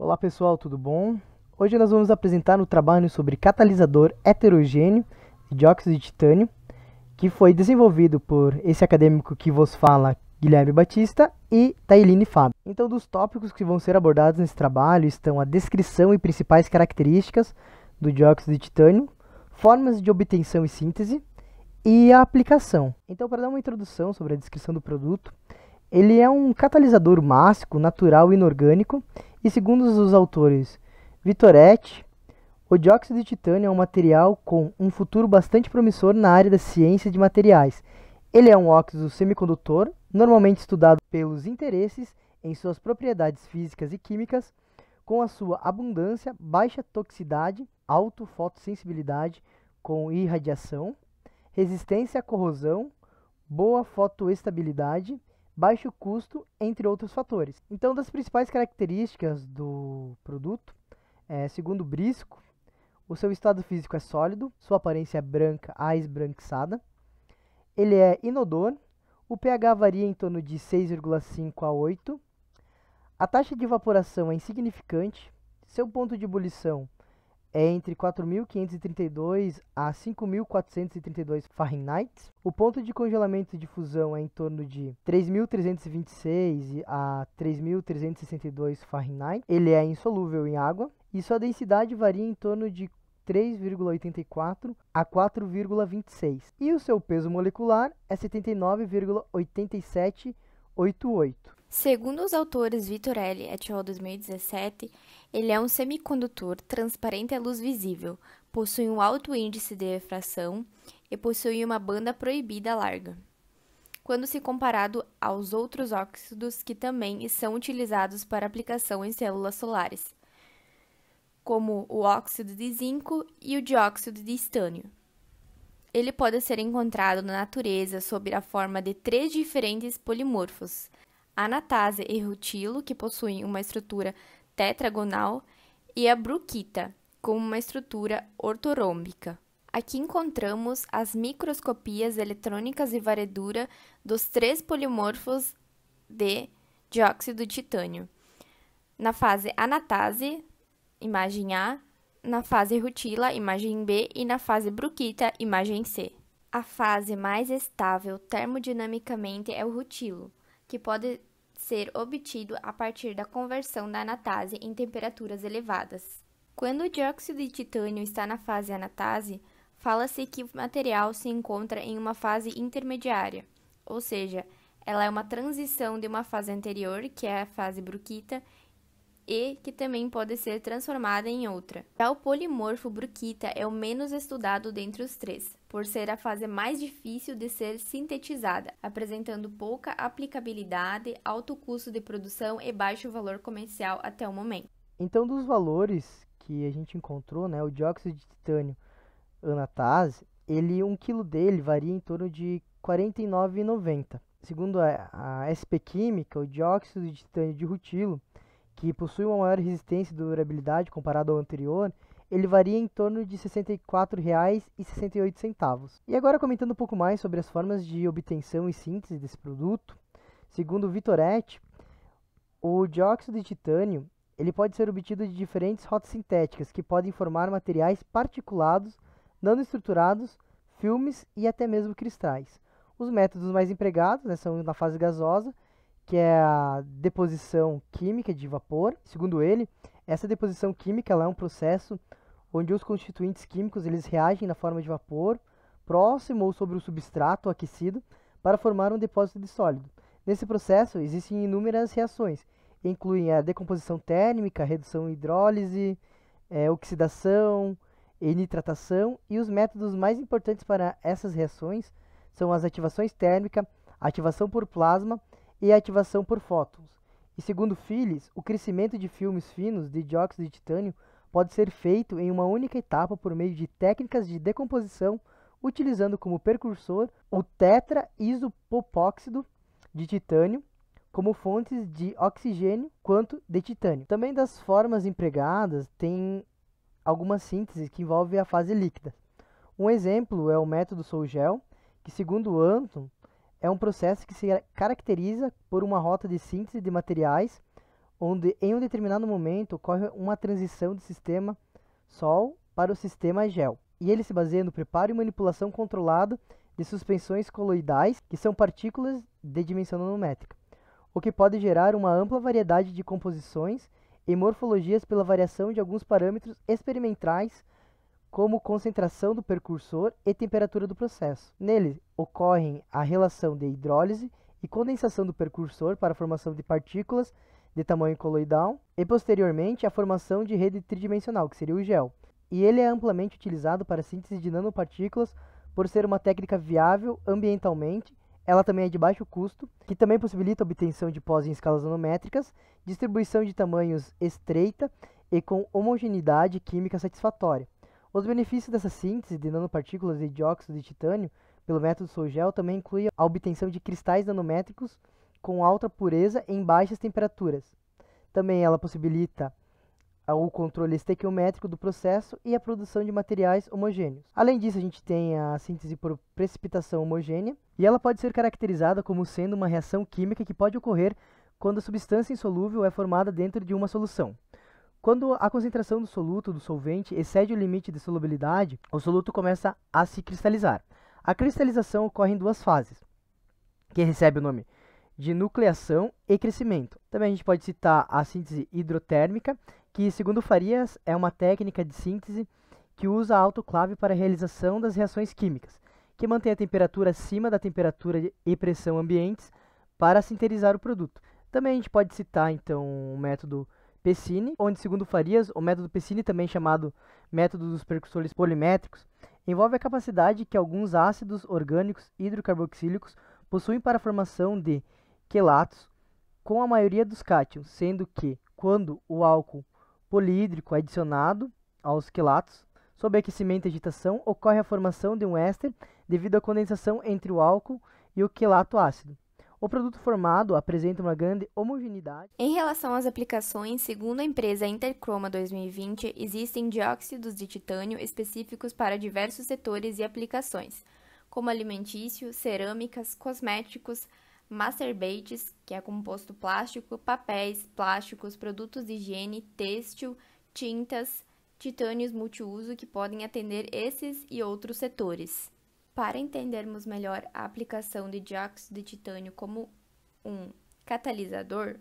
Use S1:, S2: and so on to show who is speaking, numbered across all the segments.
S1: Olá pessoal, tudo bom? Hoje nós vamos apresentar um trabalho sobre catalisador heterogêneo de dióxido de titânio, que foi desenvolvido por esse acadêmico que vos fala, Guilherme Batista, e Tailine Fábio. Então, dos tópicos que vão ser abordados nesse trabalho estão a descrição e principais características do dióxido de titânio, formas de obtenção e síntese, e a aplicação. Então, para dar uma introdução sobre a descrição do produto, ele é um catalisador mássico, natural e inorgânico, e segundo os autores Vittoretti, o dióxido de titânio é um material com um futuro bastante promissor na área da ciência de materiais. Ele é um óxido semicondutor, normalmente estudado pelos interesses em suas propriedades físicas e químicas, com a sua abundância, baixa toxicidade, alta fotossensibilidade com irradiação, resistência à corrosão, boa fotoestabilidade, baixo custo, entre outros fatores. Então, das principais características do produto, segundo Brisco, o seu estado físico é sólido, sua aparência é branca a esbranquiçada, ele é inodor, o pH varia em torno de 6,5 a 8, a taxa de evaporação é insignificante, seu ponto de ebulição é entre 4.532 a 5.432 Fahrenheit. O ponto de congelamento de fusão é em torno de 3.326 a 3.362 Fahrenheit. Ele é insolúvel em água e sua densidade varia em torno de 3,84 a 4,26. E o seu peso molecular é 79,8788.
S2: Segundo os autores Vittorelli et al. 2017, ele é um semicondutor transparente à luz visível, possui um alto índice de refração e possui uma banda proibida larga, quando se comparado aos outros óxidos que também são utilizados para aplicação em células solares, como o óxido de zinco e o dióxido de estânio. Ele pode ser encontrado na natureza sob a forma de 3 diferentes polimorfos, anatase e rutilo, que possuem uma estrutura tetragonal, e a bruquita, com uma estrutura ortorrômbica. Aqui encontramos as microscopias eletrônicas de varredura dos 3 polimorfos de dióxido de titânio. Na fase anatase, imagem A, na fase rutila, imagem B, e na fase bruquita, imagem C. A fase mais estável termodinamicamente é o rutilo, que pode ser obtido a partir da conversão da anatase em temperaturas elevadas. Quando o dióxido de titânio está na fase anatase, fala-se que o material se encontra em uma fase intermediária, ou seja, ela é uma transição de uma fase anterior, que é a fase bruquita, e que também pode ser transformada em outra. Já o polimorfo bruquita é o menos estudado dentre os 3, por ser a fase mais difícil de ser sintetizada, apresentando pouca aplicabilidade, alto custo de produção e baixo valor comercial até o momento.
S1: Então, dos valores que a gente encontrou, o dióxido de titânio anatase, 1 kg dele varia em torno de R$ 49,90. Segundo a SP Química, o dióxido de titânio de rutilo, que possui uma maior resistência e durabilidade comparado ao anterior, ele varia em torno de R$ 64,68. E agora, comentando um pouco mais sobre as formas de obtenção e síntese desse produto, segundo Vittoretti, o dióxido de titânio ele pode ser obtido de diferentes rotas sintéticas, que podem formar materiais particulados, nanoestruturados, filmes e até mesmo cristais. Os métodos mais empregados são na fase gasosa, que é a deposição química de vapor. Segundo ele, essa deposição química é um processo onde os constituintes químicos eles reagem na forma de vapor, próximo ou sobre o substrato aquecido, para formar um depósito de sólido. Nesse processo, existem inúmeras reações, incluem a decomposição térmica, redução em hidrólise, oxidação e nitratação, e os métodos mais importantes para essas reações são as ativações térmicas, ativação por plasma e a ativação por fótons. E segundo Phillips, o crescimento de filmes finos de dióxido de titânio pode ser feito em uma única etapa por meio de técnicas de decomposição, utilizando como precursor o tetraisopropóxido de titânio como fontes de oxigênio quanto de titânio. Também das formas empregadas tem algumas sínteses que envolvem a fase líquida. Um exemplo é o método Sol-Gel, que segundo Anton é um processo que se caracteriza por uma rota de síntese de materiais onde em um determinado momento ocorre uma transição do sistema Sol para o sistema gel. E ele se baseia no preparo e manipulação controlada de suspensões coloidais, que são partículas de dimensão nanométrica, o que pode gerar uma ampla variedade de composições e morfologias pela variação de alguns parâmetros experimentais, como concentração do precursor e temperatura do processo. Nele ocorrem a relação de hidrólise e condensação do precursor para a formação de partículas de tamanho coloidal e, posteriormente, a formação de rede tridimensional, que seria o gel. E ele é amplamente utilizado para a síntese de nanopartículas por ser uma técnica viável ambientalmente. Ela também é de baixo custo, que também possibilita a obtenção de pós em escalas nanométricas, distribuição de tamanhos estreita e com homogeneidade química satisfatória. Os benefícios dessa síntese de nanopartículas de dióxido de titânio pelo método Sol-Gel também inclui a obtenção de cristais nanométricos com alta pureza em baixas temperaturas. Também ela possibilita o controle estequiométrico do processo e a produção de materiais homogêneos. Além disso, a gente tem a síntese por precipitação homogênea, e ela pode ser caracterizada como sendo uma reação química que pode ocorrer quando a substância insolúvel é formada dentro de uma solução. Quando a concentração do soluto do solvente excede o limite de solubilidade, o soluto começa a se cristalizar. A cristalização ocorre em duas fases, que recebe o nome de nucleação e crescimento. Também a gente pode citar a síntese hidrotérmica, que, segundo Farias, é uma técnica de síntese que usa a autoclave para a realização das reações químicas, que mantém a temperatura acima da temperatura e pressão ambientes para sintetizar o produto. Também a gente pode citar, então, o método Pecini, onde, segundo Farias, o método Pecini, também chamado método dos precursores polimétricos, envolve a capacidade que alguns ácidos orgânicos hidrocarboxílicos possuem para a formação de quelatos com a maioria dos cátions, sendo que, quando o álcool polihídrico é adicionado aos quelatos, sob aquecimento e agitação, ocorre a formação de um éster devido à condensação entre o álcool e o quelato ácido. O produto formado apresenta uma grande homogeneidade.
S2: Em relação às aplicações, segundo a empresa Interchroma 2020, existem dióxidos de titânio específicos para diversos setores e aplicações, como alimentício, cerâmicas, cosméticos, masterbaits, que é composto plástico, papéis, plásticos, produtos de higiene, têxtil, tintas, titânios multiuso que podem atender esses e outros setores. Para entendermos melhor a aplicação de dióxido de titânio como um catalisador,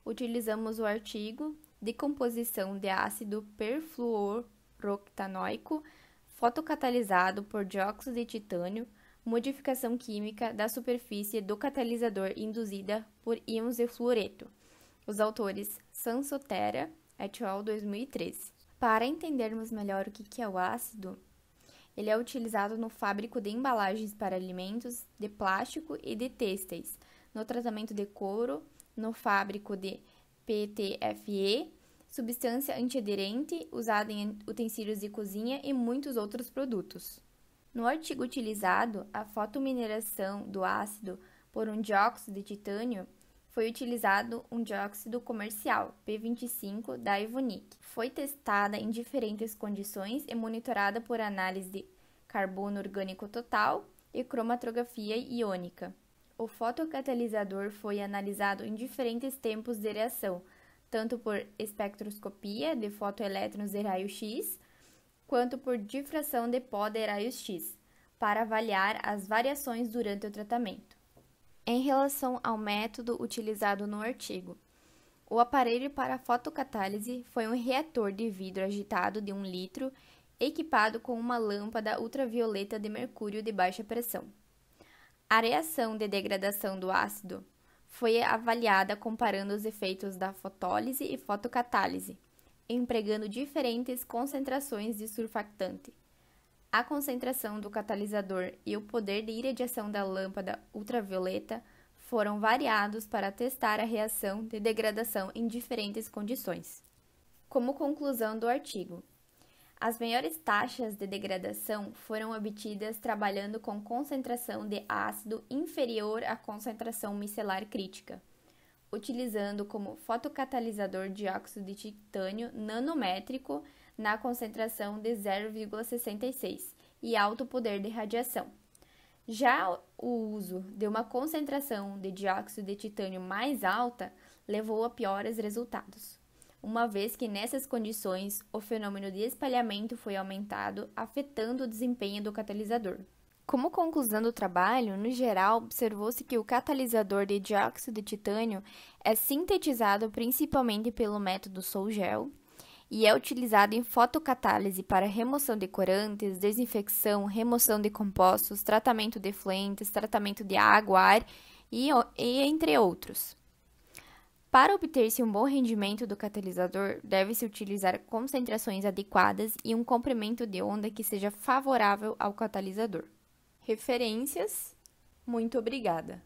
S2: utilizamos o artigo de composição de ácido perfluoroctanoico fotocatalisado por dióxido de titânio, modificação química da superfície do catalisador induzida por íons de fluoreto. Os autores Sansotera et al. 2013. Para entendermos melhor o que é o ácido, ele é utilizado no fábrico de embalagens para alimentos, de plástico e de têxteis, no tratamento de couro, no fábrico de PTFE, substância antiaderente usada em utensílios de cozinha e muitos outros produtos. No artigo utilizado, a fotomineração do ácido por um dióxido de titânio, foi utilizado um dióxido comercial, P25, da Evonik. Foi testada em diferentes condições e monitorada por análise de carbono orgânico total e cromatografia iônica. O fotocatalisador foi analisado em diferentes tempos de reação, tanto por espectroscopia de fotoelétrons de raio-x, quanto por difração de pó de raios-x, para avaliar as variações durante o tratamento. Em relação ao método utilizado no artigo, o aparelho para fotocatálise foi um reator de vidro agitado de 1 litro, equipado com uma lâmpada ultravioleta de mercúrio de baixa pressão. A reação de degradação do ácido foi avaliada comparando os efeitos da fotólise e fotocatálise, empregando diferentes concentrações de surfactante. A concentração do catalisador e o poder de irradiação da lâmpada ultravioleta foram variados para testar a reação de degradação em diferentes condições. Como conclusão do artigo, as maiores taxas de degradação foram obtidas trabalhando com concentração de ácido inferior à concentração micelar crítica, utilizando como fotocatalisador dióxido de titânio nanométrico na concentração de 0,66 e alto poder de radiação. Já o uso de uma concentração de dióxido de titânio mais alta levou a piores resultados, uma vez que nessas condições o fenômeno de espalhamento foi aumentado, afetando o desempenho do catalisador. Como conclusão do trabalho, no geral, observou-se que o catalisador de dióxido de titânio é sintetizado principalmente pelo método Sol-Gel e é utilizado em fotocatálise para remoção de corantes, desinfecção, remoção de compostos, tratamento de efluentes, tratamento de água, ar e entre outros. Para obter-se um bom rendimento do catalisador, deve-se utilizar concentrações adequadas e um comprimento de onda que seja favorável ao catalisador. Referências. Muito obrigada.